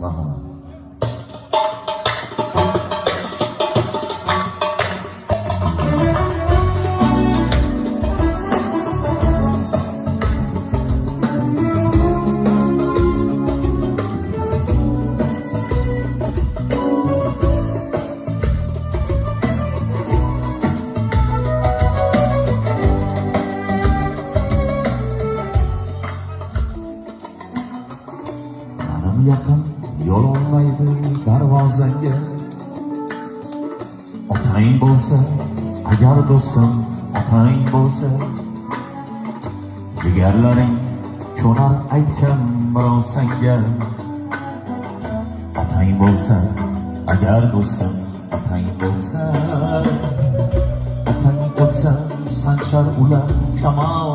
Rahmat. Yaqin yo'l olmaydi darvozangga. Otang bo'lsa, agar do'stim otang bo'lsa, jigarlaring ko'nar aytgan birov senga. Otang bo'lsa, agar do'stim otang bo'lsa, otang o'tsa sanchar ular kamon